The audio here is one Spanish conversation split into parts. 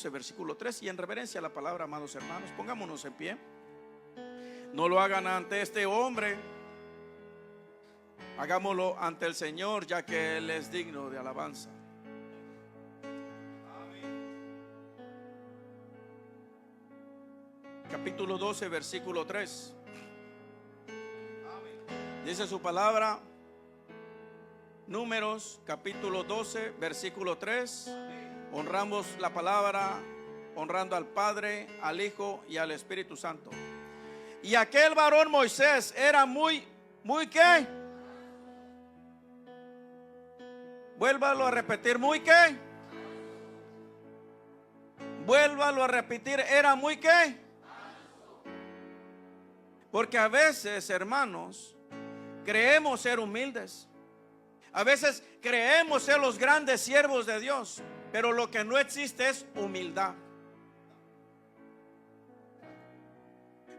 12, versículo 3. Y en reverencia a la palabra, amados hermanos, pongámonos en pie. No lo hagan ante este hombre, hagámoslo ante el Señor, ya que Él es digno de alabanza. Capítulo 12, versículo 3. Dice su palabra, Números, capítulo 12, versículo 3. Honramos la palabra, honrando al Padre, al Hijo y al Espíritu Santo. Y aquel varón Moisés era muy ¿qué? Vuélvalo a repetir, ¿muy qué? Vuélvalo a repetir, ¿era muy qué? Porque a veces, hermanos, creemos ser humildes. A veces creemos ser los grandes siervos de Dios, pero lo que no existe es humildad.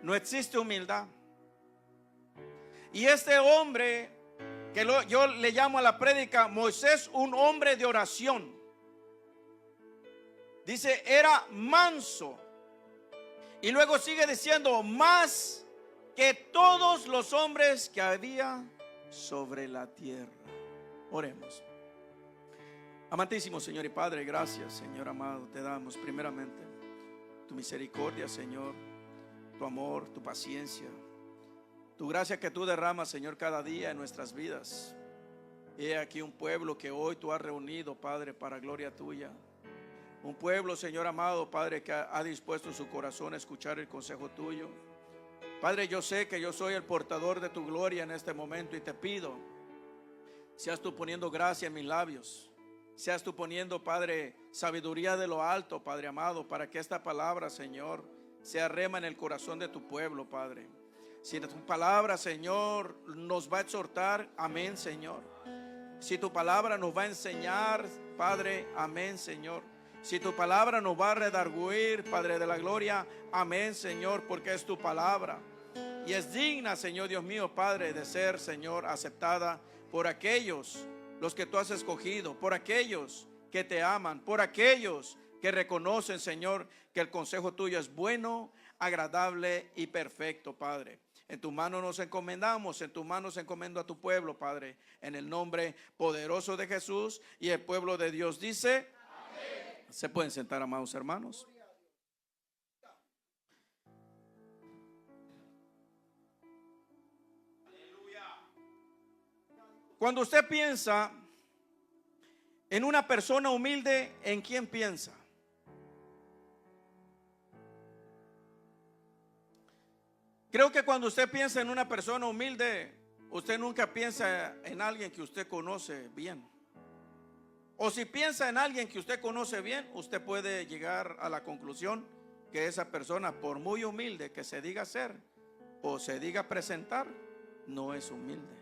No existe humildad. Y este hombre, que yo le llamo a la prédica Moisés, un hombre de oración. Dice, era manso. Y luego sigue diciendo, más que todos los hombres que había sobre la tierra. Oremos. Amantísimo Señor y Padre, gracias, Señor amado, te damos primeramente tu misericordia, Señor, tu amor, tu paciencia, tu gracia que tú derramas, Señor, cada día en nuestras vidas. He aquí un pueblo que hoy tú has reunido, Padre, para gloria tuya. Un pueblo, Señor amado, Padre, que ha dispuesto su corazón a escuchar el consejo tuyo. Padre, yo sé que yo soy el portador de tu gloria en este momento y te pido, seas tú poniendo gracia en mis labios, seas tú poniendo, Padre, sabiduría de lo alto, Padre amado, para que esta palabra, Señor, sea rema en el corazón de tu pueblo, Padre. Si tu palabra, Señor, nos va a exhortar, amén, Señor. Si tu palabra nos va a enseñar, Padre, amén, Señor. Si tu palabra nos va a redarguir, Padre de la gloria, amén, Señor, porque es tu palabra. Y es digna, Señor Dios mío, Padre, de ser, Señor, aceptada por aquellos, los que tú has escogido, por aquellos que te aman, por aquellos que reconocen, Señor, que el consejo tuyo es bueno, agradable y perfecto, Padre. En tu mano nos encomendamos, en tu mano se encomendó a tu pueblo, Padre, en el nombre poderoso de Jesús. Y el pueblo de Dios dice, amén. Se pueden sentar, amados hermanos. Cuando usted piensa en una persona humilde, ¿en quién piensa? Creo que cuando usted piensa en una persona humilde, usted nunca piensa en alguien que usted conoce bien. O si piensa en alguien que usted conoce bien, usted puede llegar a la conclusión que esa persona, por muy humilde que se diga ser o se diga presentar, no es humilde.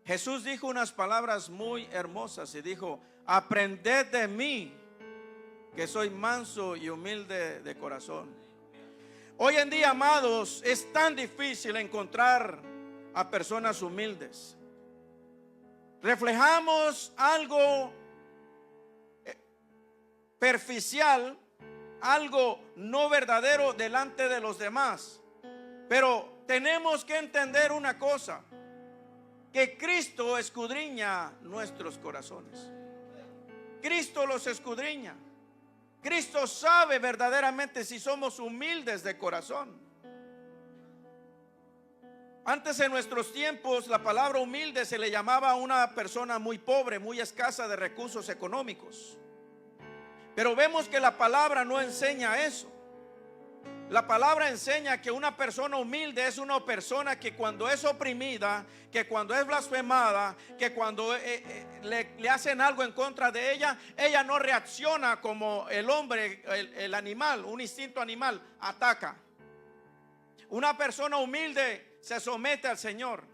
Jesús dijo unas palabras muy hermosas y dijo, aprended de mí, que soy manso y humilde de corazón. Hoy en día, amados, es tan difícil encontrar a personas humildes. Reflejamos algo superficial, algo no verdadero delante de los demás. Pero tenemos que entender una cosa, que Cristo escudriña nuestros corazones. Cristo los escudriña. Cristo sabe verdaderamente si somos humildes de corazón. Antes, en nuestros tiempos, la palabra humilde se le llamaba a una persona muy pobre, muy escasa de recursos económicos. Pero vemos que la palabra no enseña eso. La palabra enseña que una persona humilde es una persona que cuando es oprimida, que cuando es blasfemada, que cuando le hacen algo en contra de ella, ella no reacciona como el hombre, el animal, un instinto animal, ataca. Una persona humilde se somete al Señor.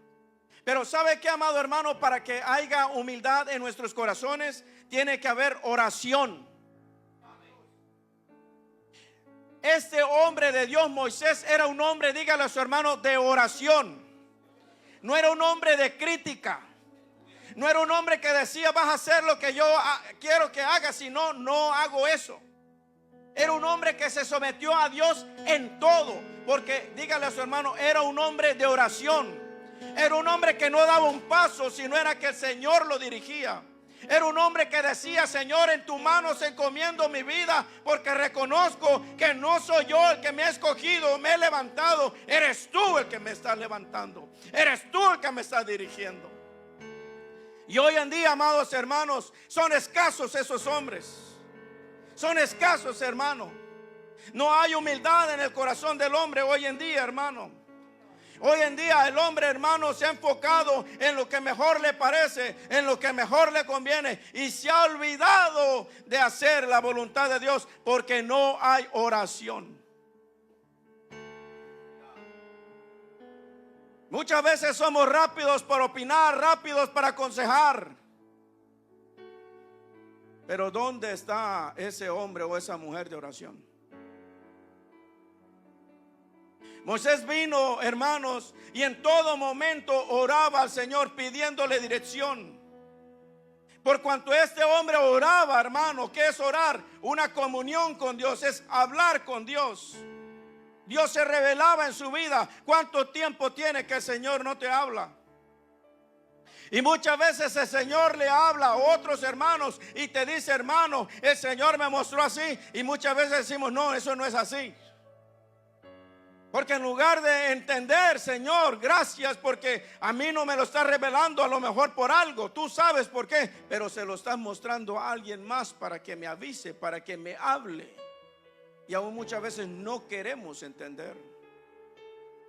Pero ¿sabe qué, amado hermano? Para que haya humildad en nuestros corazones, tiene que haber oración. Este hombre de Dios, Moisés, era un hombre, dígale a su hermano, de oración. No era un hombre de crítica. No era un hombre que decía, vas a hacer lo que yo quiero que hagas, si no, no hago eso. Era un hombre que se sometió a Dios en todo. Porque, dígale a su hermano, era un hombre de oración. Era un hombre que no daba un paso si no era que el Señor lo dirigía. Era un hombre que decía, Señor, en tus manos encomiendo mi vida, porque reconozco que no soy yo el que me ha escogido, me he levantado. Eres tú el que me estás levantando. Eres tú el que me estás dirigiendo. Y hoy en día, amados hermanos, son escasos esos hombres. Son escasos, hermano. No hay humildad en el corazón del hombre hoy en día, hermano. Hoy en día el hombre, hermano, se ha enfocado en lo que mejor le parece, en lo que mejor le conviene, y se ha olvidado de hacer la voluntad de Dios, porque no hay oración. Muchas veces somos rápidos para opinar, rápidos para aconsejar. Pero ¿dónde está ese hombre o esa mujer de oración? Moisés vino, hermanos, y en todo momento oraba al Señor pidiéndole dirección. Por cuanto este hombre oraba, hermano, ¿qué es orar? Una comunión con Dios, es hablar con Dios. Dios se revelaba en su vida. ¿Cuánto tiempo tiene que el Señor no te habla? Y muchas veces el Señor le habla a otros hermanos y te dice, hermano, el Señor me mostró así. Y muchas veces decimos, no, eso no es así. Porque en lugar de entender, Señor, gracias porque a mí no me lo estás revelando, a lo mejor por algo, tú sabes por qué, pero se lo estás mostrando a alguien más para que me avise, para que me hable. Y aún muchas veces no queremos entender.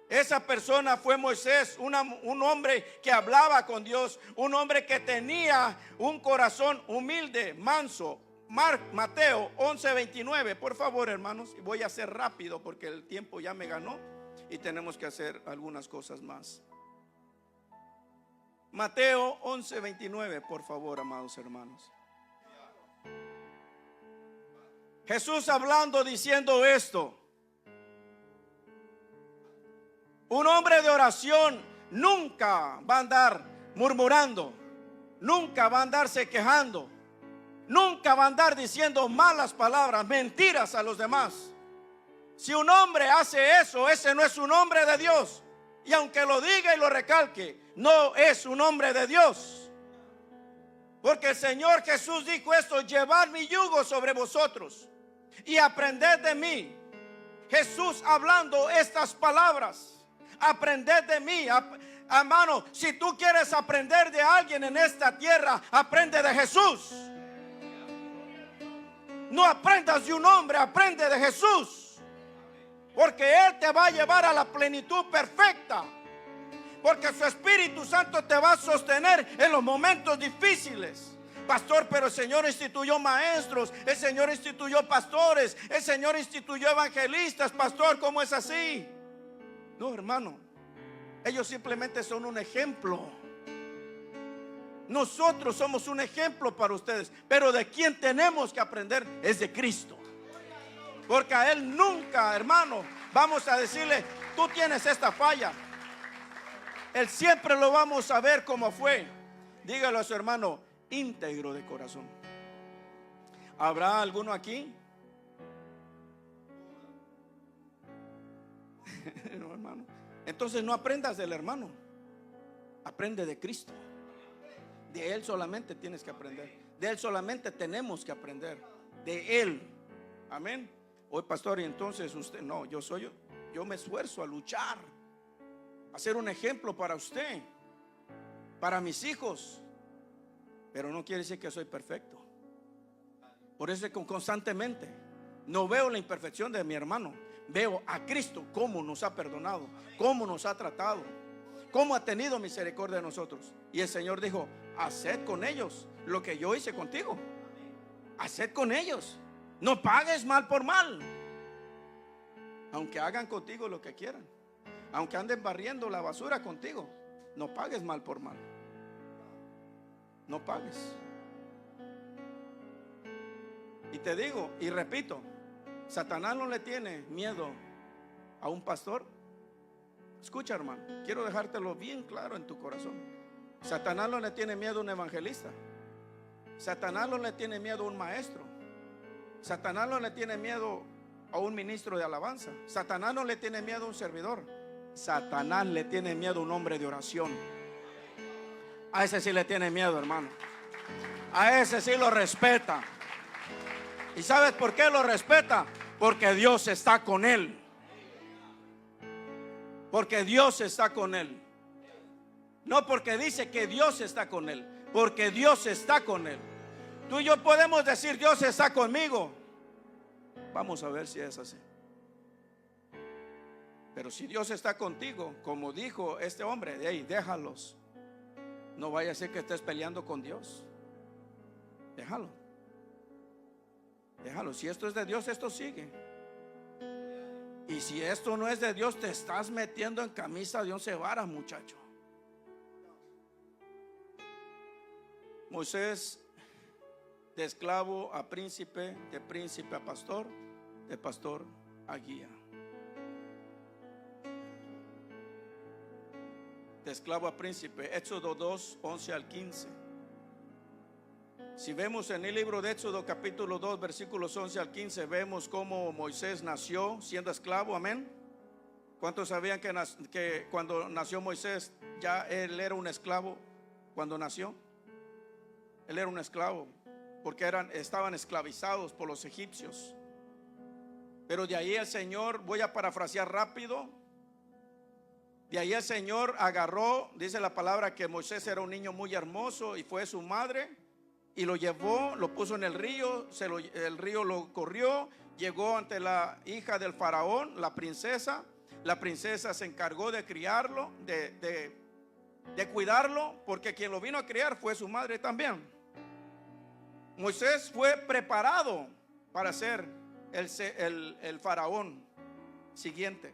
Esa persona fue Moisés, un hombre que hablaba con Dios, un hombre que tenía un corazón humilde, manso. Mateo 11:29, por favor, hermanos, y voy a hacer rápido porque el tiempo ya me ganó y tenemos que hacer algunas cosas más. Mateo 11:29, por favor, amados hermanos. Jesús hablando, diciendo esto: un hombre de oración nunca va a andar murmurando, nunca va a andarse quejando, nunca va a andar diciendo malas palabras, mentiras a los demás. Si un hombre hace eso, ese no es un hombre de Dios. Y aunque lo diga y lo recalque, no es un hombre de Dios. Porque el Señor Jesús dijo esto: llevad mi yugo sobre vosotros y aprended de mí. Jesús hablando estas palabras: aprended de mí. Hermano, si tú quieres aprender de alguien en esta tierra, aprende de Jesús. No aprendas de un hombre, aprende de Jesús. Porque Él te va a llevar a la plenitud perfecta. Porque su Espíritu Santo te va a sostener en los momentos difíciles. Pastor, pero el Señor instituyó maestros, el Señor instituyó pastores, el Señor instituyó evangelistas. Pastor, ¿cómo es así? No, hermano, ellos simplemente son un ejemplo. Nosotros somos un ejemplo para ustedes, pero de quien tenemos que aprender es de Cristo. Porque a Él nunca, hermano, vamos a decirle, tú tienes esta falla. Él siempre lo vamos a ver como fue. Dígalo a su hermano, íntegro de corazón. ¿Habrá alguno aquí? No, hermano. Entonces no aprendas del hermano, aprende de Cristo. De Él solamente tienes que aprender. De Él solamente tenemos que aprender. De Él. Amén. Hoy, pastor, y entonces usted, no, yo me esfuerzo a luchar, a ser un ejemplo para usted, para mis hijos. Pero no quiere decir que soy perfecto. Por eso es que constantemente no veo la imperfección de mi hermano. Veo a Cristo cómo nos ha perdonado, cómo nos ha tratado, cómo ha tenido misericordia de nosotros. Y el Señor dijo: haced con ellos lo que yo hice contigo. Haced con ellos. No pagues mal por mal. Aunque hagan contigo lo que quieran, aunque anden barriendo la basura contigo, no pagues mal por mal. No pagues. Y te digo y repito, Satanás no le tiene miedo a un pastor. Escucha, hermano, quiero dejártelo bien claro en tu corazón. Satanás no le tiene miedo a un evangelista. Satanás no le tiene miedo a un maestro. Satanás no le tiene miedo a un ministro de alabanza. Satanás no le tiene miedo a un servidor. Satanás le tiene miedo a un hombre de oración. A ese sí le tiene miedo, hermano. A ese sí lo respeta. ¿Y sabes por qué lo respeta? Porque Dios está con él. Porque Dios está con él. No porque dice que Dios está con él, porque Dios está con él. Tú y yo podemos decir Dios está conmigo. Vamos a ver si es así. Pero si Dios está contigo, como dijo este hombre, hey, déjalos. No vaya a ser que estés peleando con Dios. Déjalo. Déjalo. Si esto es de Dios, esto sigue. Y si esto no es de Dios, te estás metiendo en camisa de 11 varas, muchacho. Moisés, de esclavo a príncipe, de príncipe a pastor, de pastor a guía. De esclavo a príncipe. Éxodo 2, 11 al 15. Si vemos en el libro de Éxodo capítulo 2 versículos 11 al 15, vemos cómo Moisés nació siendo esclavo, amén. ¿Cuántos sabían que cuando nació Moisés ya él era un esclavo cuando nació? Él era un esclavo porque estaban esclavizados por los egipcios. Pero de ahí el Señor, voy a parafrasear rápido, de ahí el Señor agarró, dice la palabra que Moisés era un niño muy hermoso y fue su madre y lo llevó, lo puso en el río, el río lo corrió, llegó ante la hija del faraón, la princesa. La princesa se encargó de criarlo, de cuidarlo, porque quien lo vino a criar fue su madre también. Moisés fue preparado para ser el faraón siguiente.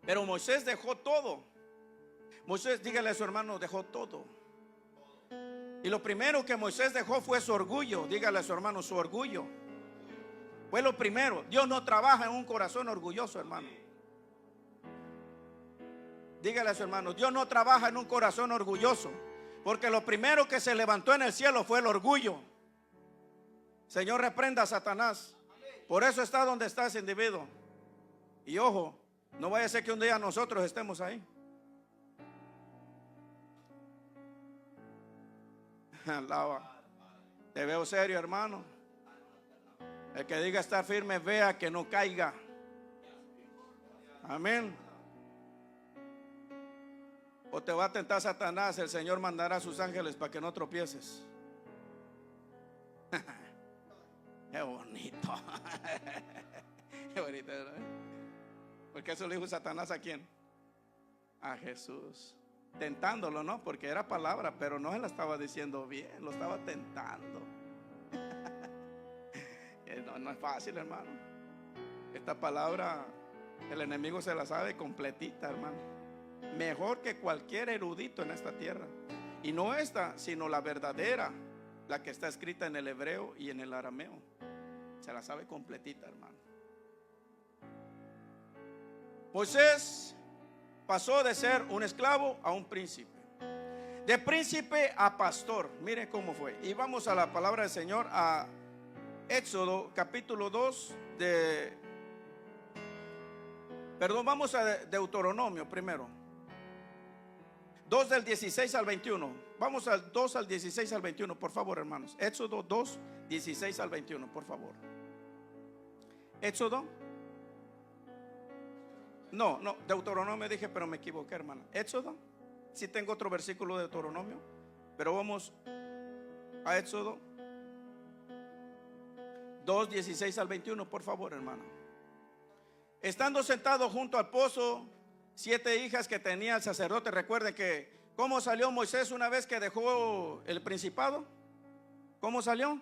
Pero Moisés dejó todo. Moisés, dígale a su hermano, dejó todo. Y lo primero que Moisés dejó fue su orgullo. Dígale a su hermano, su orgullo fue lo primero. Dios no trabaja en un corazón orgulloso, hermano. Dígale a su hermano, Dios no trabaja en un corazón orgulloso, porque lo primero que se levantó en el cielo fue el orgullo. Señor, reprenda a Satanás. Por eso está donde está ese individuo. Y ojo, no vaya a ser que un día nosotros estemos ahí. Alaba. Te veo serio, hermano. El que diga estar firme, vea que no caiga. Amén. O te va a tentar Satanás, el Señor mandará a sus ángeles para que no tropieces. Qué bonito. Qué bonito, ¿no? Porque eso le dijo Satanás ¿a quién? A Jesús. Tentándolo, ¿no? Porque era palabra, pero no se la estaba diciendo bien, lo estaba tentando. No es fácil, hermano. Esta palabra el enemigo se la sabe completita, hermano. Mejor que cualquier erudito en esta tierra. Y no esta, sino la verdadera, la que está escrita en el hebreo y en el arameo. Se la sabe completita, hermano. Moisés pasó de ser un esclavo a un príncipe, de príncipe a pastor. Miren cómo fue. Y vamos a la palabra del Señor, a Éxodo capítulo 2 vamos a Deuteronomio primero. 2 del 16 al 21. Vamos al 2 al 16 al 21, por favor, hermanos. Éxodo 2, 16 al 21, por favor. Éxodo. No, Deuteronomio dije, pero me equivoqué, hermano. Éxodo. Sí tengo otro versículo de Deuteronomio, pero vamos a Éxodo 2, 16 al 21, por favor, hermano. Estando sentado junto al pozo, 7 hijas que tenía el sacerdote. Recuerden que cómo salió Moisés una vez que dejó el principado. ¿Cómo salió?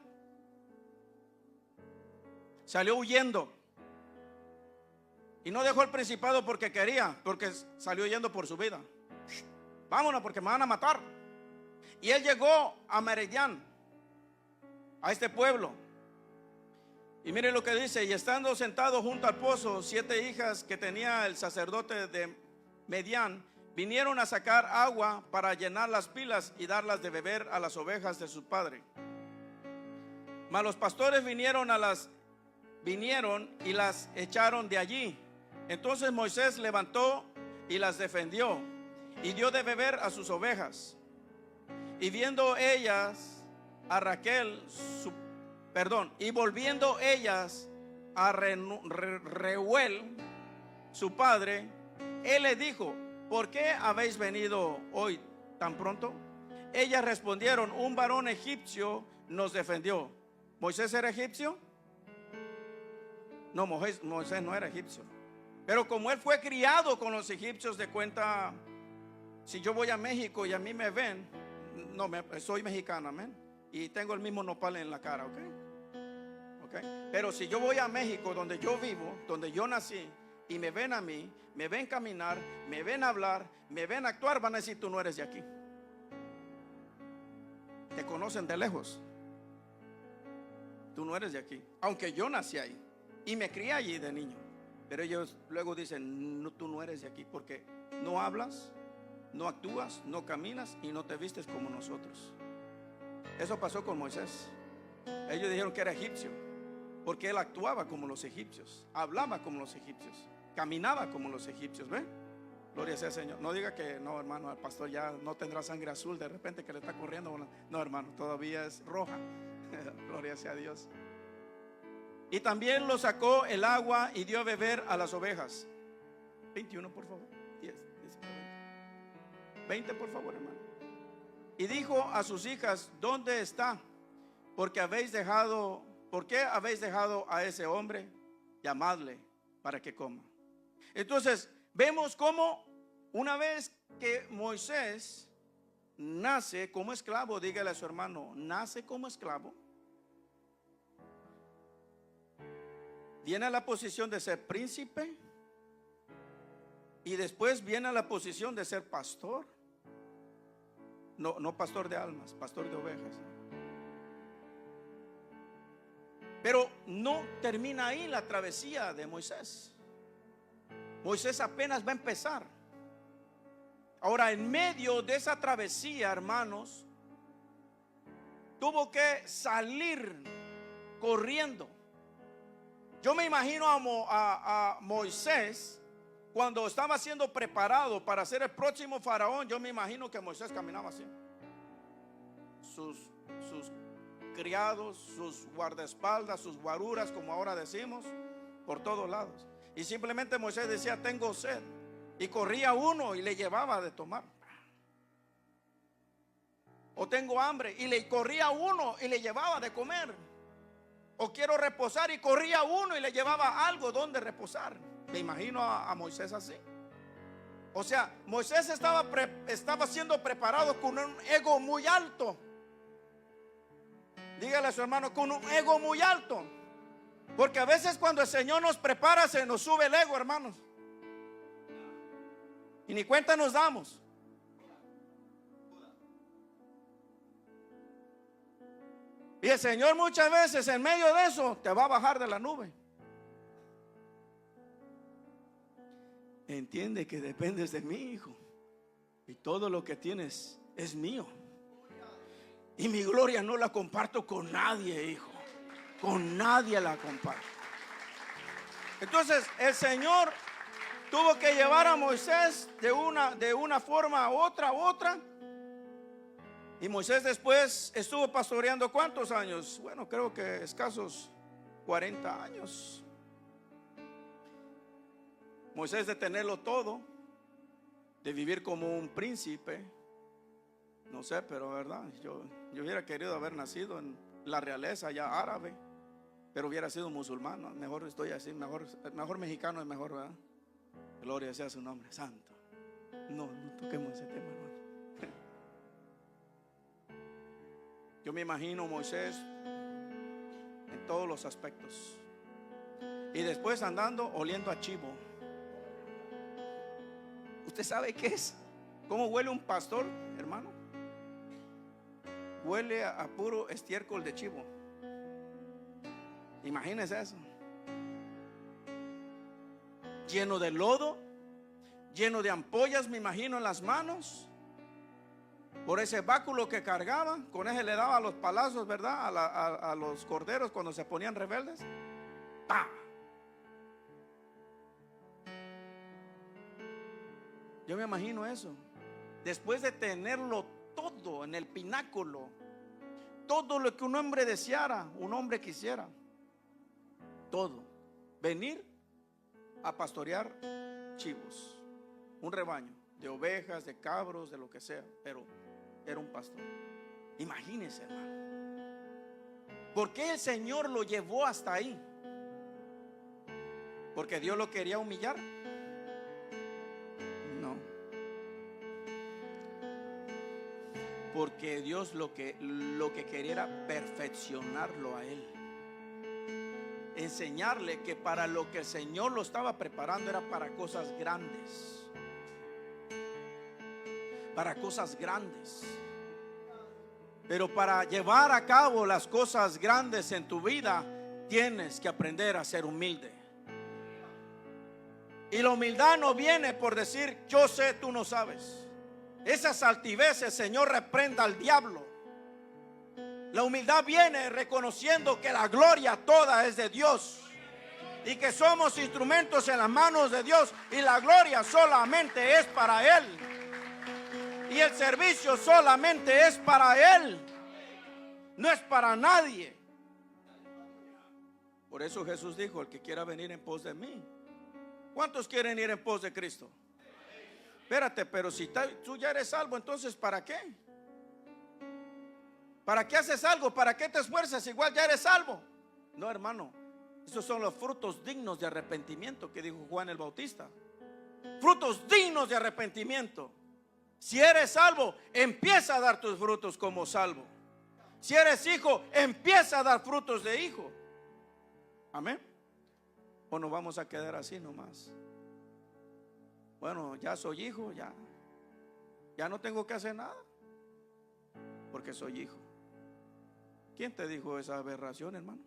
Salió huyendo. Y no dejó el principado porque quería, porque salió huyendo por su vida. Vámonos porque me van a matar. Y él llegó a Madián, a este pueblo. Y mire lo que dice: y estando sentado junto al pozo, 7 hijas que tenía el sacerdote de Madián vinieron a sacar agua para llenar las pilas y darlas de beber a las ovejas de su padre. Mas los pastores vinieron y las echaron de allí. Entonces Moisés levantó y las defendió y dio de beber a sus ovejas. Y viendo ellas a Raquel, y volviendo ellas a Reuel, su padre, él le dijo: ¿por qué habéis venido hoy tan pronto? Ellas respondieron: un varón egipcio nos defendió. ¿Moisés era egipcio? No, Moisés no era egipcio. Pero como él fue criado con los egipcios, de cuenta, si yo voy a México y a mí me ven, no, soy mexicano, amén, y tengo el mismo nopal en la cara, ¿ok? Pero si yo voy a México, donde yo vivo, donde yo nací, y me ven a mí, me ven caminar, me ven hablar, me ven actuar, van a decir: tú no eres de aquí. Te conocen de lejos. Tú no eres de aquí. Aunque yo nací ahí y me crié allí de niño, pero ellos luego dicen: no, tú no eres de aquí, porque no hablas, no actúas, no caminas y no te vistes como nosotros. Eso pasó con Moisés. Ellos dijeron que era egipcio porque él actuaba como los egipcios, hablaba como los egipcios, caminaba como los egipcios. ¿Ven? Gloria sea al Señor. No diga que no, hermano, el pastor ya no tendrá sangre azul de repente que le está corriendo. No, hermano, todavía es roja. Gloria sea a Dios. Y también lo sacó el agua y dio a beber a las ovejas. 21, por favor. 10, 20, por favor, hermano. Y dijo a sus hijas: ¿dónde está? ¿Por qué habéis dejado a ese hombre? Llamadle para que coma. Entonces vemos cómo una vez que Moisés nace como esclavo, dígale a su hermano: nace como esclavo, viene a la posición de ser príncipe y después viene a la posición de ser pastor. No pastor de almas, pastor de ovejas. Pero no termina ahí la travesía de Moisés. Moisés apenas va a empezar. Ahora, en medio de esa travesía, hermanos, tuvo que salir corriendo. Yo me imagino a Moisés cuando estaba siendo preparado para ser el próximo faraón. Yo me imagino que Moisés caminaba así. Sus criados, sus guardaespaldas, sus guaruras, como ahora decimos, por todos lados. Y simplemente Moisés decía: tengo sed. Y corría uno y le llevaba de tomar. O tengo hambre, y le corría uno y le llevaba de comer. O quiero reposar, y corría uno y le llevaba algo donde reposar. Me imagino a Moisés así. O sea, Moisés estaba siendo preparado con un ego muy alto. Dígale a su hermano: con un ego muy alto. Porque a veces cuando el Señor nos prepara, se nos sube el ego, hermanos, y ni cuenta nos damos. Y el Señor muchas veces en medio de eso te va a bajar de la nube. Entiende que dependes de mí, hijo, y todo lo que tienes es mío. Y mi gloria no la comparto con nadie, hijo. Con nadie la comparto. Entonces el Señor tuvo que llevar a Moisés de una forma a otra. Y Moisés después estuvo pastoreando ¿cuántos años? Bueno, creo que escasos 40 años. Moisés, de tenerlo todo, de vivir como un príncipe, no sé, pero verdad, yo hubiera querido haber nacido en la realeza ya árabe, pero hubiera sido musulmán. Mejor estoy así, mejor mexicano es mejor, ¿verdad? Gloria sea su nombre santo. No toquemos ese tema, hermano. Yo me imagino Moisés en todos los aspectos. Y después andando oliendo a chivo. ¿Usted sabe qué es? ¿Cómo huele un pastor, hermano? Huele a puro estiércol de chivo. Imagínese eso. Lleno de lodo, lleno de ampollas, me imagino, en las manos, por ese báculo que cargaba. Con ese le daba los palazos, ¿verdad? A los corderos cuando se ponían rebeldes. ¡Pah! Yo me imagino eso. Después de tenerlo todo en el pináculo, todo lo que un hombre deseara, un hombre quisiera, todo, venir a pastorear chivos, un rebaño de ovejas, de cabros, de lo que sea, pero era un pastor. Imagínense, hermano, ¿por qué el Señor lo llevó hasta ahí? ¿Porque Dios lo quería humillar? No. Porque Dios lo que quería era perfeccionarlo a él, enseñarle que para lo que el Señor lo estaba preparando era para cosas grandes. Para cosas grandes. Pero para llevar a cabo las cosas grandes en tu vida, tienes que aprender a ser humilde. Y la humildad no viene por decir yo sé, tú no sabes. Esas altiveces, Señor, reprenda al diablo. La humildad viene reconociendo que la gloria toda es de Dios y que somos instrumentos en las manos de Dios, y la gloria solamente es para Él, y el servicio solamente es para Él, no es para nadie. Por eso Jesús dijo: el que quiera venir en pos de mí. ¿Cuántos quieren ir en pos de Cristo? Espérate, pero si tú ya eres salvo, entonces ¿para qué? ¿Para qué haces algo? ¿Para qué te esfuerzas? Igual ya eres salvo. No, hermano, esos son los frutos dignos de arrepentimiento que dijo Juan el Bautista. Frutos dignos de arrepentimiento. Si eres salvo, empieza a dar tus frutos como salvo. Si eres hijo, empieza a dar frutos de hijo. Amén. ¿O nos vamos a quedar así nomás? Bueno, ya soy hijo, ya no tengo que hacer nada porque soy hijo. ¿Quién te dijo esa aberración, hermano?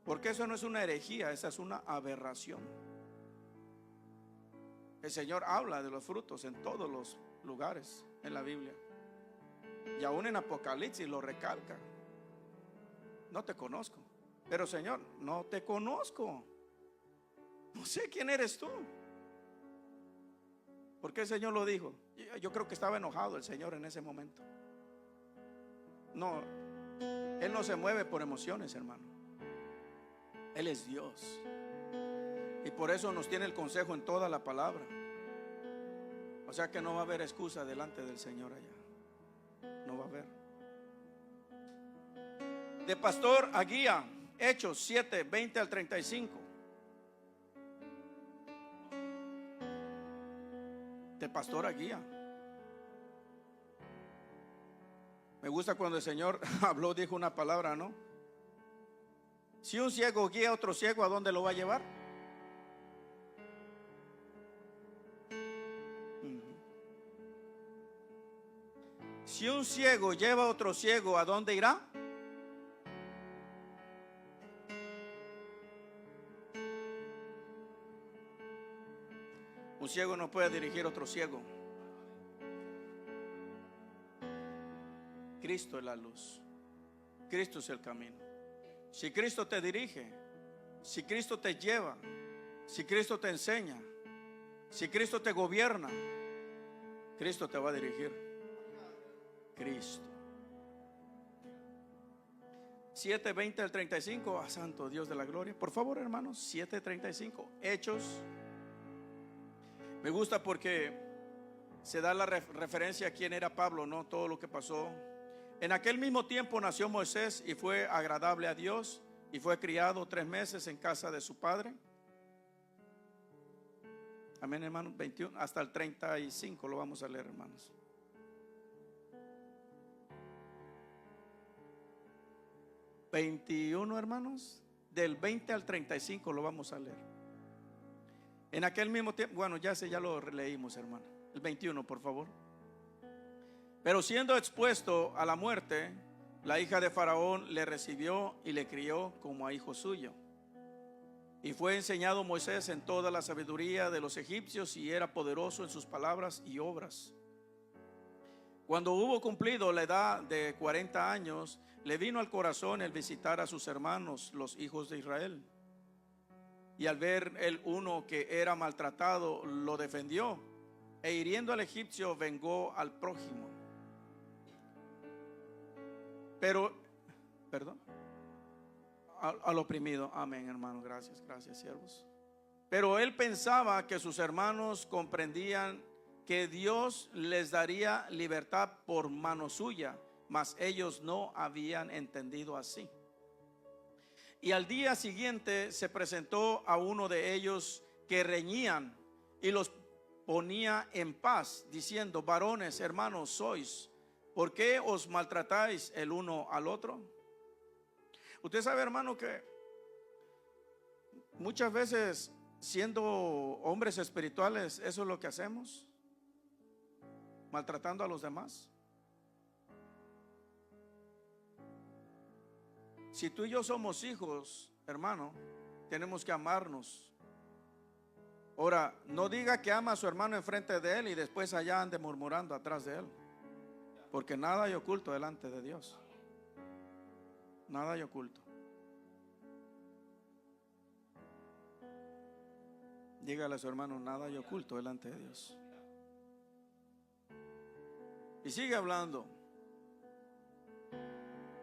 Porque eso no es una herejía, esa es una aberración. El Señor habla de los frutos en todos los lugares en la Biblia, y aún en Apocalipsis lo recalca. No te conozco. Pero Señor, no te conozco. No sé quién eres tú. ¿Por qué el Señor lo dijo? Yo creo que estaba enojado el Señor en ese momento. No, Él no se mueve por emociones, hermano. Él es Dios. Y por eso nos tiene el consejo en toda la palabra. O sea que no va a haber excusa delante del Señor allá. No va a haber. De pastor a guía, Hechos 7, 20 al 35. De pastor a guía. Me gusta cuando el Señor habló, dijo una palabra, ¿no? Si un ciego guía a otro ciego, ¿a dónde lo va a llevar? Si un ciego lleva a otro ciego, ¿a dónde irá? Un ciego no puede dirigir a otro ciego. Cristo es la luz. Cristo es el camino. Si Cristo te dirige, si Cristo te lleva, si Cristo te enseña, si Cristo te gobierna, Cristo te va a dirigir. Cristo. 7:20 al 35. Ah, santo Dios de la gloria. Por favor, hermanos, 7:35. Hechos. Me gusta porque se da la referencia a quién era Pablo, ¿no? Todo lo que pasó. En aquel mismo tiempo nació Moisés y fue agradable a Dios y fue criado 3 meses en casa de su padre. Amén, hermanos. 21 hasta el 35 lo vamos a leer, hermanos. ¿21, hermanos? Del 20 al 35 lo vamos a leer. En aquel mismo tiempo, bueno, ya lo leímos, hermano. El 21, por favor. Pero siendo expuesto a la muerte, la hija de Faraón le recibió y le crió como a hijo suyo. Y fue enseñado Moisés en toda la sabiduría de los egipcios, y era poderoso en sus palabras y obras. Cuando hubo cumplido la edad de 40 años, le vino al corazón el visitar a sus hermanos, los hijos de Israel. Y al ver el uno que era maltratado, lo defendió, e hiriendo al egipcio, vengó al prójimo. Pero, perdón, al oprimido. Amén, hermano. Gracias, gracias, siervos. Pero él pensaba que sus hermanos comprendían que Dios les daría libertad por mano suya, mas ellos no habían entendido así. Y al día siguiente se presentó a uno de ellos que reñían, y los ponía en paz, diciendo: varones, hermanos sois, ¿por qué os maltratáis el uno al otro? Usted sabe, hermano, que muchas veces, siendo hombres espirituales, eso es lo que hacemos, maltratando a los demás. Si tú y yo somos hijos, hermano, tenemos que amarnos. Ahora, no diga que ama a su hermano enfrente de él y después allá ande murmurando atrás de él, porque nada hay oculto delante de Dios. Nada hay oculto. Dígale a su hermano: nada hay oculto delante de Dios. Y sigue hablando.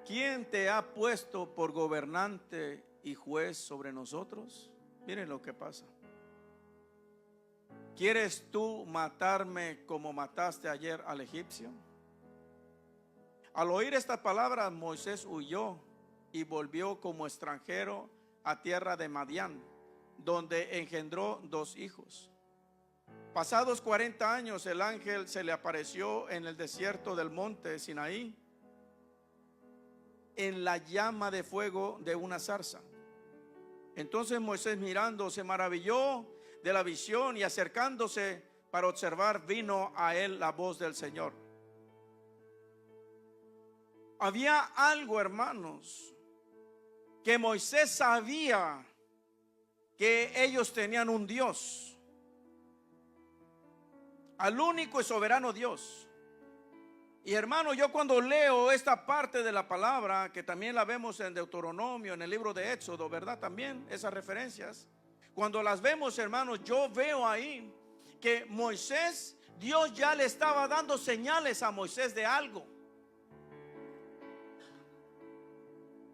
¿Quién te ha puesto por gobernante y juez sobre nosotros? Miren lo que pasa. ¿Quieres tú matarme como mataste ayer al egipcio? Al oír estas palabras, Moisés huyó y volvió como extranjero a tierra de Madián, donde engendró 2 hijos. Pasados 40 años, el ángel se le apareció en el desierto del monte Sinaí, en la llama de fuego de una zarza. Entonces Moisés, mirando, se maravilló de la visión, y acercándose para observar, vino a él la voz del Señor. Había algo, hermanos, que Moisés sabía, que ellos tenían un Dios, al único y soberano Dios. Y hermano, yo cuando leo esta parte de la palabra, que también la vemos en Deuteronomio, en el libro de Éxodo, ¿verdad? También esas referencias, cuando las vemos, hermanos, yo veo ahí que Moisés, Dios ya le estaba dando señales a Moisés de algo.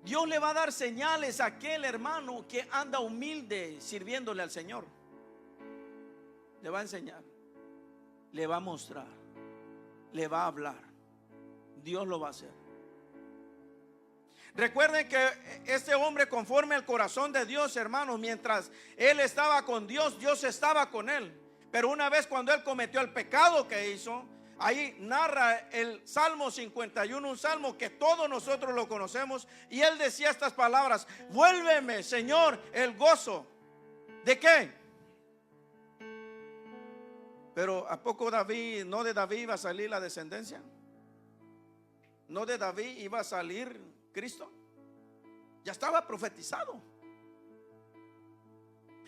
Dios le va a dar señales a aquel hermano que anda humilde sirviéndole al Señor. Le va a enseñar, le va a mostrar, le va a hablar. Dios lo va a hacer. Recuerden que este hombre, conforme al corazón de Dios, hermanos, mientras él estaba con Dios, Dios estaba con él. Pero una vez cuando él cometió el pecado que hizo, ahí narra el Salmo 51, un salmo que todos nosotros lo conocemos, y él decía estas palabras: vuélveme, Señor, el gozo. ¿De qué? Pero ¿a poco David, no de David iba a salir la descendencia? ¿No de David iba a salir Cristo? Ya estaba profetizado.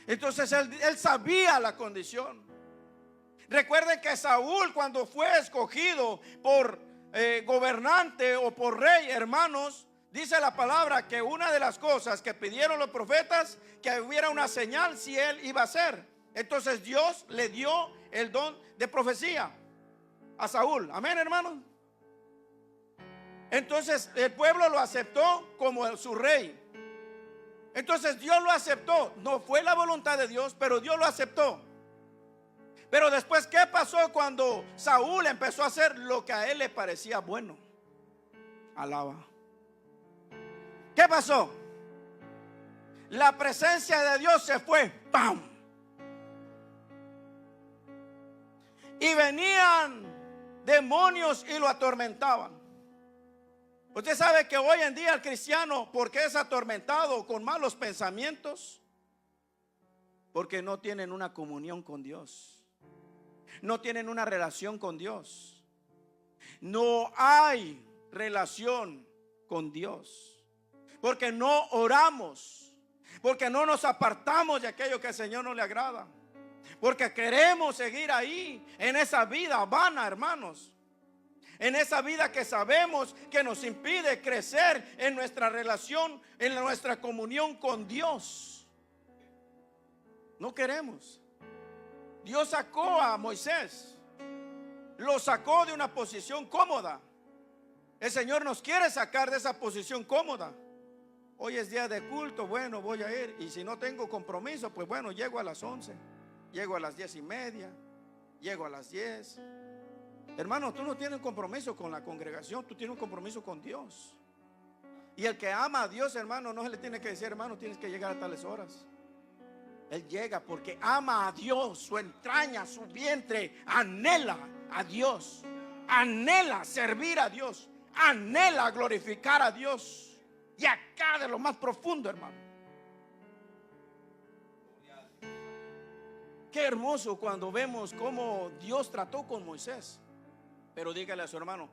Entonces él sabía la condición. Recuerden que Saúl, cuando fue escogido por gobernante o por rey, hermanos, dice la palabra que una de las cosas que pidieron los profetas, que hubiera una señal si él iba a hacer. Entonces Dios le dio el don de profecía a Saúl. Amén, hermanos. Entonces el pueblo lo aceptó como su rey. Entonces Dios lo aceptó. No fue la voluntad de Dios, pero Dios lo aceptó. Pero después, ¿qué pasó cuando Saúl empezó a hacer lo que a él le parecía bueno? Alaba. ¿Qué pasó? La presencia de Dios se fue. ¡Pam! Y venían demonios y lo atormentaban. Usted sabe que hoy en día el cristiano, ¿por qué es atormentado con malos pensamientos? Porque no tienen una comunión con Dios. No tienen una relación con Dios. No hay relación con Dios. Porque no oramos. porque no nos apartamos de aquello que al Señor no le agrada, porque queremos seguir ahí en esa vida vana, hermanos, en esa vida que sabemos que nos impide crecer en nuestra relación, en nuestra comunión con Dios. No queremos. Dios sacó a Moisés, lo sacó de una posición cómoda. El Señor nos quiere sacar de esa posición cómoda. Hoy es día de culto, bueno, voy a ir. Y si no tengo compromiso, pues bueno, llego a las 11, llego a las 10:30, llego a las 10. Hermano, tú no tienes un compromiso con la congregación, tú tienes un compromiso con Dios. Y el que ama a Dios, hermano, no se le tiene que decir, hermano, tienes que llegar a tales horas. Él llega porque ama a Dios, su entraña, su vientre anhela a Dios, anhela servir a Dios, anhela glorificar a Dios. Y acá de lo más profundo, hermano. Qué hermoso cuando vemos cómo Dios trató con Moisés. Pero dígale a su hermano,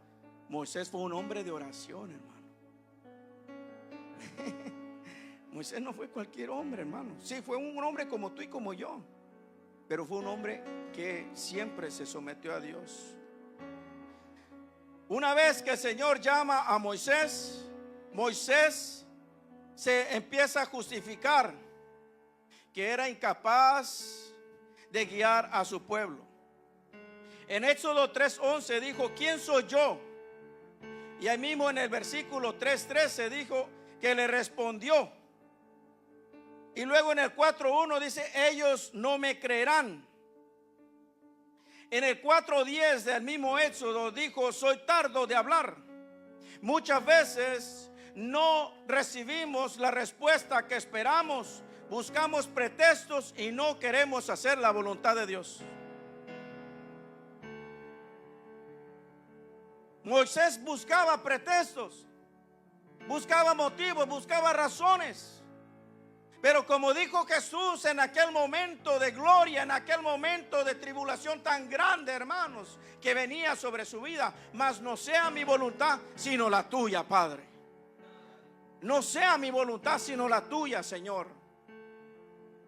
Moisés fue un hombre de oración, hermano. Moisés no fue cualquier hombre, hermano. Sí, fue un hombre como tú y como yo, pero fue un hombre que siempre se sometió a Dios. Una vez que el Señor llama a Moisés, Moisés se empieza a justificar que era incapaz de guiar a su pueblo. En Éxodo 3:11 dijo, ¿quién soy yo? Y ahí mismo en el versículo 3:13 dijo que le respondió. Y luego en el 4:1 dice, ellos no me creerán. En el 4:10 del mismo Éxodo dijo, soy tardo de hablar. Muchas veces no recibimos la respuesta que esperamos, buscamos pretextos y no queremos hacer la voluntad de Dios. Moisés buscaba pretextos, buscaba motivos, buscaba razones. Pero como dijo Jesús en aquel momento de gloria, en aquel momento de tribulación tan grande, hermanos, que venía sobre su vida, mas no sea mi voluntad, sino la tuya, Padre. No sea mi voluntad, sino la tuya, Señor.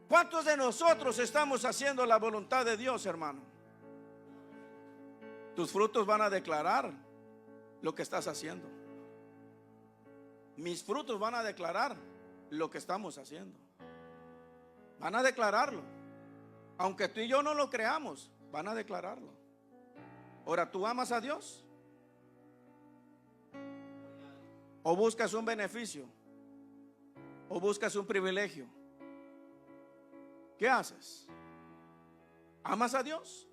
¿Cuántos de nosotros estamos haciendo la voluntad de Dios, hermano? Tus frutos van a declarar lo que estás haciendo. Mis frutos van a declarar lo que estamos haciendo. Van a declararlo. Aunque tú y yo no lo creamos, van a declararlo. Ahora, ¿tú amas a Dios? ¿O buscas un beneficio? ¿O buscas un privilegio? ¿Qué haces? ¿Amas a Dios?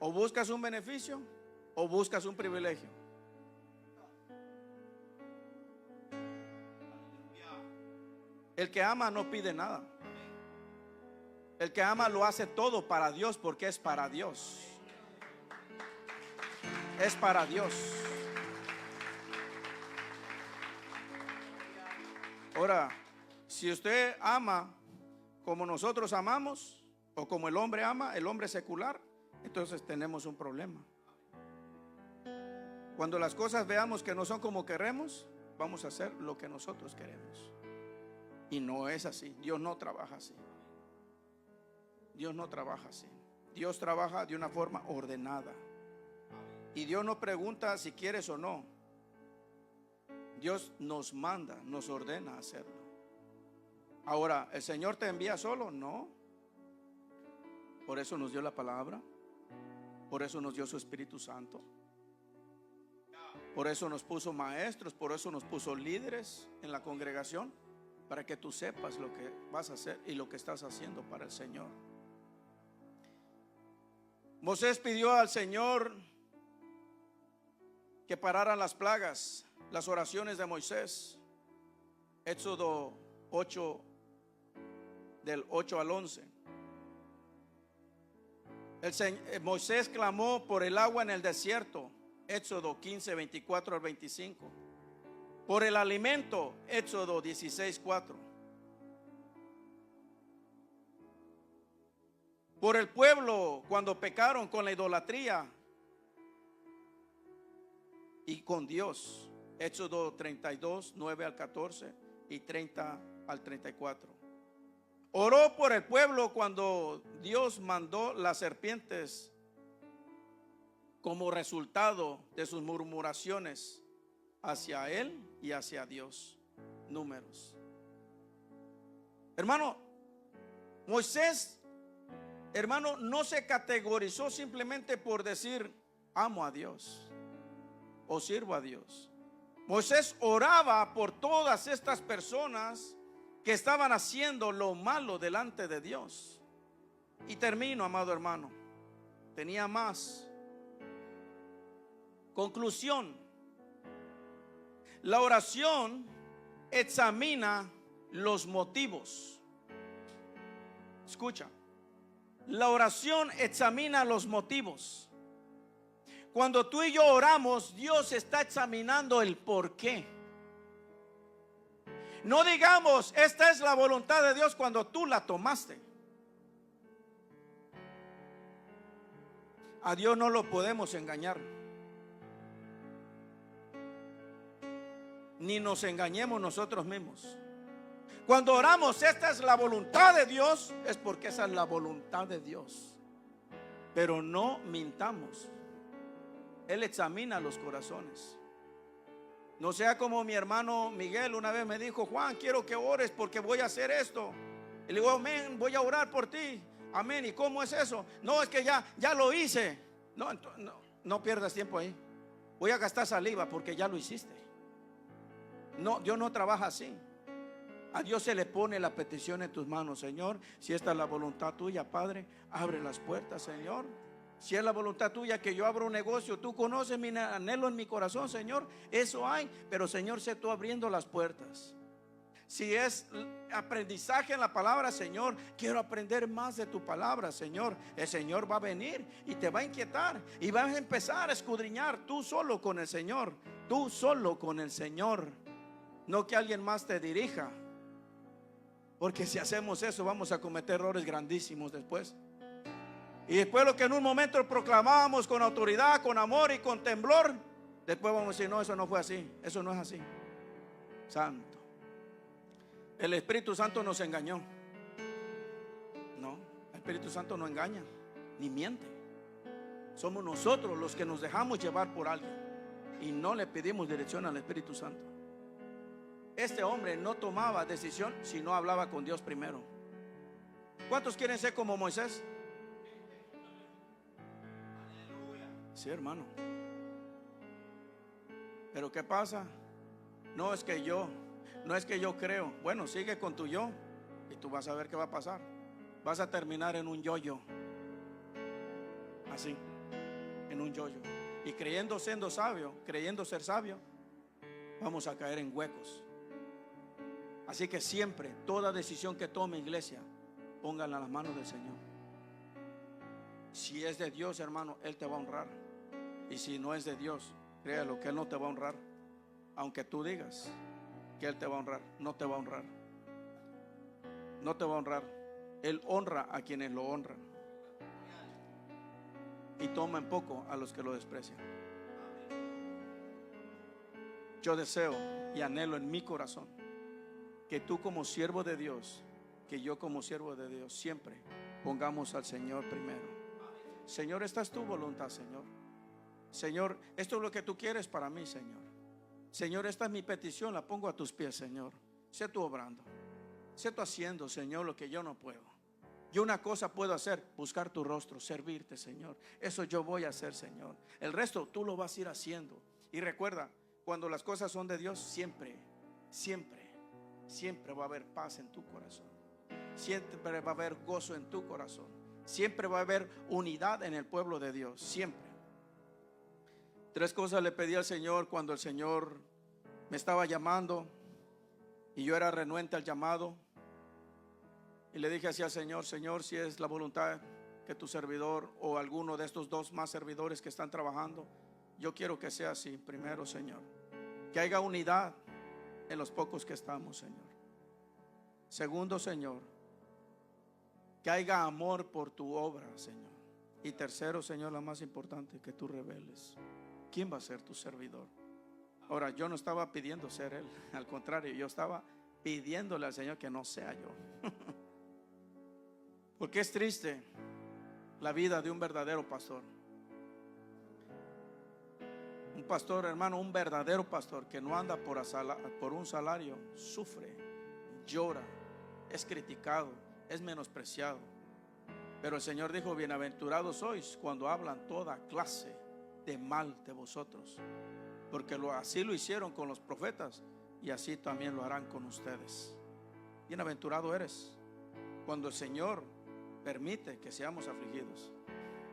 ¿O buscas un beneficio? ¿O buscas un privilegio? El que ama no pide nada. El que ama lo hace todo para Dios, porque es para Dios. Es para Dios. Ahora, si usted ama como nosotros amamos, o como el hombre ama, el hombre secular, entonces tenemos un problema. Cuando las cosas veamos que no son como queremos, vamos a hacer lo que nosotros queremos. Y no es así. Dios no trabaja así. Dios no trabaja así. Dios trabaja de una forma ordenada. Y Dios no pregunta si quieres o no. Dios nos manda, nos ordena hacerlo. Ahora, ¿el Señor te envía solo? No. Por eso nos dio la palabra. Por eso nos dio su Espíritu Santo. Por eso nos puso maestros. Por eso nos puso líderes en la congregación, para que tú sepas lo que vas a hacer y lo que estás haciendo para el Señor. Moisés pidió al Señor que pararan las plagas. Las oraciones de Moisés, Éxodo 8, del 8 al 11. Moisés clamó por el agua en el desierto, Éxodo 15, 24 al 25. Por el alimento, Éxodo 16, 4. Por el pueblo cuando pecaron con la idolatría y con Dios, Éxodo 32, 9 al 14 y 30 al 34. Oró por el pueblo cuando Dios mandó las serpientes como resultado de sus murmuraciones hacia él y hacia Dios. Números. Hermano, Moisés, hermano, no se categorizó simplemente por decir amo a Dios o sirvo a Dios. Moisés oraba por todas estas personas que estaban haciendo lo malo delante de Dios. Y termino, amado hermano. Tenía más. Conclusión. La oración examina los motivos. Escucha. La oración examina los motivos. Cuando tú y yo oramos, Dios está examinando el por qué. No digamos, esta es la voluntad de Dios cuando tú la tomaste. A Dios no lo podemos engañar. Ni nos engañemos nosotros mismos. Cuando oramos, esta es la voluntad de Dios, es porque esa es la voluntad de Dios. Pero no mintamos. Él examina los corazones. No sea como mi hermano Miguel una vez me dijo: Juan, quiero que ores porque voy a hacer esto. Y le digo: amén, voy a orar por ti. Amén. ¿Y cómo es eso? No, es que ya lo hice. No pierdas tiempo ahí. Voy a gastar saliva porque ya lo hiciste. No, Dios no trabaja así. A Dios se le pone la petición en tus manos. Señor, si esta es la voluntad tuya, Padre, abre las puertas, Señor. Si es la voluntad tuya que yo abra un negocio, tú conoces mi anhelo en mi corazón, Señor. Eso hay, pero Señor, sé tú abriendo las puertas. Si es aprendizaje en la palabra, Señor, quiero aprender más de tu palabra, Señor. El Señor va a venir y te va a inquietar y vas a empezar a escudriñar tú solo con el Señor. Tú solo con el Señor. No que alguien más te dirija. Porque si hacemos eso, vamos a cometer errores grandísimos después. Y después lo que en un momento proclamábamos con autoridad, con amor y con temblor, después vamos a decir: no, eso no fue así, eso no es así. Santo. El Espíritu Santo nos engañó. No, el Espíritu Santo no engaña, ni miente. Somos nosotros los que nos dejamos llevar por alguien y no le pedimos dirección al Espíritu Santo. Este hombre no tomaba decisión si no hablaba con Dios primero. ¿Cuántos quieren ser como Moisés? Sí, hermano. Pero ¿qué pasa? No es que yo creo. Bueno, sigue con tu yo y tú vas a ver qué va a pasar. Vas a terminar en un yo-yo. Así, en un yo-yo. Y creyendo ser sabio, vamos a caer en huecos. Así que siempre, toda decisión que tome, iglesia, pónganla en las manos del Señor. Si es de Dios, hermano, Él te va a honrar. Y si no es de Dios, créalo que Él no te va a honrar. Aunque tú digas que Él te va a honrar, no te va a honrar. No te va a honrar. Él honra a quienes lo honran y toma en poco a los que lo desprecian. Yo deseo y anhelo en mi corazón que tú como siervo de Dios, que yo como siervo de Dios, siempre pongamos al Señor primero. Señor, esta es tu voluntad, Señor. Señor, esto es lo que tú quieres para mí, Señor. Señor, esta es mi petición, la pongo a tus pies, Señor. Sé tú obrando, sé tú haciendo, Señor, lo que yo no puedo. Yo una cosa puedo hacer: buscar tu rostro, servirte, Señor. Eso yo voy a hacer, Señor. El resto tú lo vas a ir haciendo. Y recuerda, cuando las cosas son de Dios, siempre va a haber paz en tu corazón. Siempre va a haber gozo en tu corazón. Siempre va a haber unidad en el pueblo de Dios, siempre. 3 cosas le pedí al Señor cuando el Señor me estaba llamando y yo era renuente al llamado. Y le dije así al Señor: Señor, si es la voluntad que tu servidor o alguno de estos 2 más servidores que están trabajando, yo quiero que sea así. Primero, Señor, que haya unidad en los pocos que estamos, Señor. Segundo, Señor, que haya amor por tu obra, Señor. Y tercero, Señor, la más importante, que tú reveles quién va a ser tu servidor. Ahora, yo no estaba pidiendo ser él, al contrario, yo estaba pidiéndole al Señor que no sea yo. Porque es triste la vida de un verdadero pastor. Un pastor, hermano, un verdadero pastor que no anda por un salario, sufre, llora, es criticado, es menospreciado. Pero el Señor dijo: bienaventurados sois cuando hablan toda clase de mal de vosotros, porque así lo hicieron con los profetas, y así también lo harán con ustedes. Bienaventurado eres cuando el Señor permite que seamos afligidos.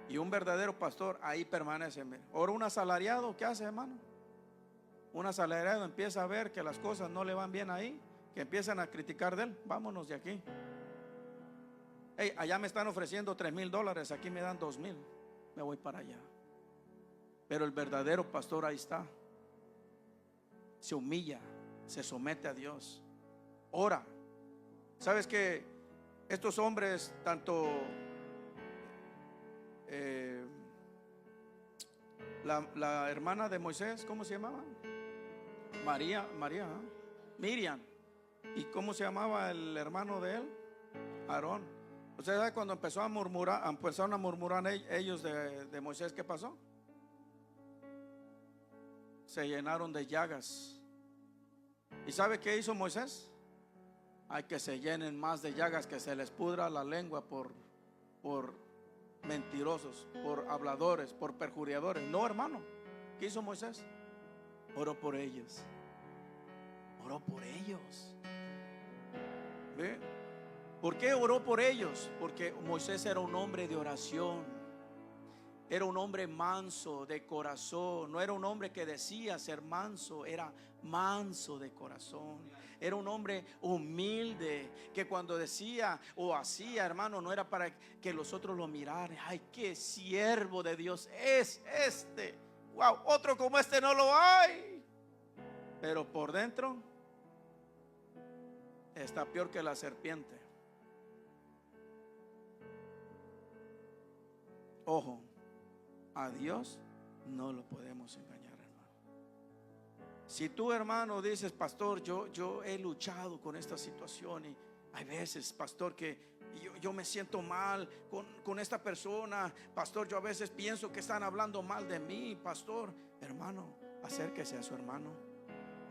Y un verdadero pastor ahí permanece. Ahora un asalariado, ¿qué hace, hermano? Un asalariado empieza a ver que las cosas no le van bien ahí, que empiezan a criticar de él. Vámonos de aquí. Hey, allá me están ofreciendo $3,000, aquí me dan 2,000. Me voy para allá. Pero el verdadero pastor ahí está. Se humilla, se somete a Dios, ora. ¿Sabes que estos hombres, tanto la hermana de Moisés, ¿cómo se llamaba? Miriam. ¿Y cómo se llamaba el hermano de él? Aarón. ¿Usted sabe cuando empezaron a murmurar ellos de Moisés, qué pasó? Se llenaron de llagas. ¿Y sabe qué hizo Moisés? Hay que se llenen más de llagas, que se les pudra la lengua por mentirosos, por habladores, por perjuriadores. No, hermano, ¿qué hizo Moisés? Oró por ellos. Oró por ellos. ¿Ve? ¿Por qué oró por ellos? Porque Moisés era un hombre de oración. Era un hombre manso de corazón. No era un hombre que decía ser manso, era manso de corazón. Era un hombre humilde, que cuando decía o hacía, hermano, no era para que los otros lo miraran. Ay, qué siervo de Dios es este. Wow, otro como este no lo hay. Pero por dentro está peor que la serpiente. Ojo, a Dios no lo podemos engañar, hermano. Si tú, hermano, dices: pastor, yo he luchado con esta situación, y hay veces, pastor, que yo me siento mal con esta persona, pastor, yo a veces pienso que están hablando mal de mí, pastor. Hermano, acérquese a su hermano,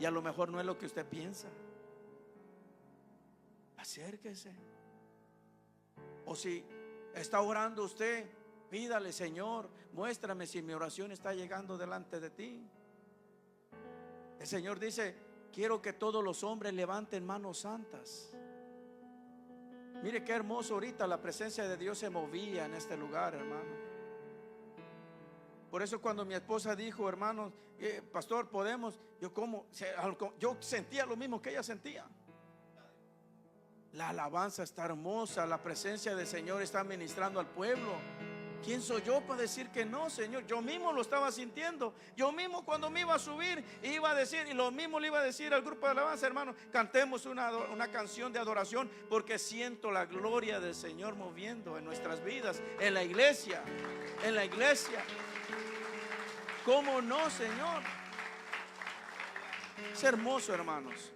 y a lo mejor no es lo que usted piensa. Acérquese. O si está orando usted, pídale: Señor, muéstrame si mi oración está llegando delante de ti. El Señor dice: quiero que todos los hombres levanten manos santas. Mire qué hermoso, ahorita la presencia de Dios se movía en este lugar, hermano. Por eso cuando mi esposa dijo: hermano, pastor, podemos, yo sentía lo mismo que ella sentía. La alabanza está hermosa, la presencia del Señor está ministrando al pueblo. ¿Quién soy yo para decir que no, Señor? Yo mismo lo estaba sintiendo. Yo mismo, cuando me iba a subir, iba a decir, y lo mismo le iba a decir al grupo de alabanza: hermano, cantemos una canción de adoración, porque siento la gloria del Señor moviendo en nuestras vidas, en la iglesia. En la iglesia. ¿Cómo no, Señor? Es hermoso, hermanos.